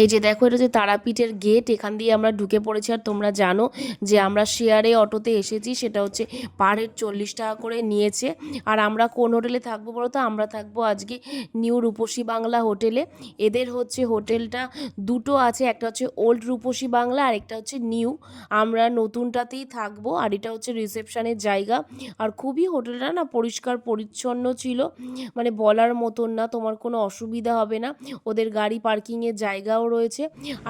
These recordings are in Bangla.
এই যে দেখো, এটা হচ্ছে তারাপীঠের গেট, এখান দিয়ে আমরা ঢুকে পড়েছি। আর তোমরা জানো যে আমরা শেয়ারে অটোতে এসেছি, সেটা হচ্ছে পার হেড 40 টাকা করে নিয়েছে। আর আমরা কোন হোটেলে থাকবো বলো তো? আমরা থাকবো আজকে নিউ রূপসী বাংলা হোটেলে। এদের হচ্ছে হোটেলটা দুটো আছে, একটা হচ্ছে ওল্ড রূপসী বাংলা আর একটা হচ্ছে নিউ। আমরা নতুনটাতেই থাকবো। আর এটা হচ্ছে রিসেপশনের জায়গা। আর খুবই হোটেলটা না পরিষ্কার পরিচ্ছন্ন ছিল, মানে বলার মতন না, তোমার কোনো অসুবিধা হবে না। ওদের গাড়ি পার্কিংয়ের জায়গাও রয়েছে।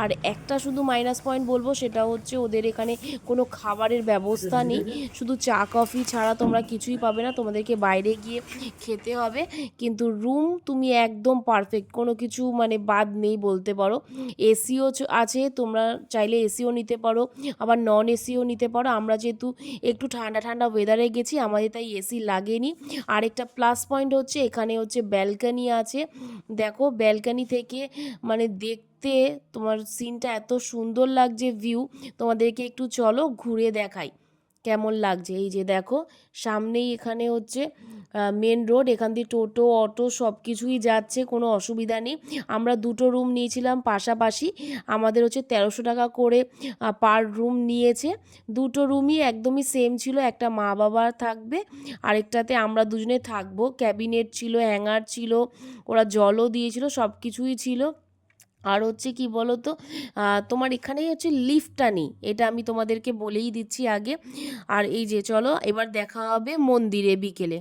আর একটা শুধু মাইনাস পয়েন্ট বলবো, সেটা হচ্ছে ওদের এখানে কোনো খাবারের ব্যবস্থা নেই। শুধু চা কফি ছাড়া তোমরা কিছুই পাবে না, তোমাদেরকে বাইরে গিয়ে খেতে হবে। কিন্তু রুম তুমি একদম পারফেক্ট, কোনো কিছু মানে বাদ নেই বলতে পারো। এসিও আছে, তোমরা চাইলে এসিও নিতে পারো, আবার নন এসিও নিতে পারো। আমরা যেহেতু একটু ঠান্ডা ঠান্ডা ওয়েদারে গেছি, আমাদের তাই এসি লাগেনি। আরেকটা প্লাস পয়েন্ট হচ্ছে এখানে হচ্ছে ব্যালকনি আছে। দেখো ব্যালকনি থেকে মানে দেখতে তোমার সিনটা এত সুন্দর লাগছে, ভিউ। তোমাদেরকে একটু চলো ঘুরে দেখাই কেমন লাগছে। এই যে দেখো, সামনেই এখানে হচ্ছে মেন রোড, এখান দিয়ে টোটো অটো সব কিছুই যাচ্ছে, কোনো অসুবিধা নেই। আমরা দুটো রুম নিয়েছিলাম পাশাপাশি, আমাদের হচ্ছে 1300 টাকা করে পার রুম নিয়েছে। দুটো রুমই একদমই সেম ছিল, একটা মা বাবার থাকবে, আরেকটাতে আমরা দুজনে থাকবো। ক্যাবিনেট ছিল, হ্যাঙ্গার ছিল, ওরা জলও দিয়েছিল, সব কিছুই ছিল। আর হচ্ছে কি বলো তো, তোমার এখানেই হচ্ছে লিফটটা নেই, এটা আমি তোমাদেরকে বলেই দিচ্ছি আগে। আর এই যে চলো এবার দেখা হবে মন্দিরে বিকেলে।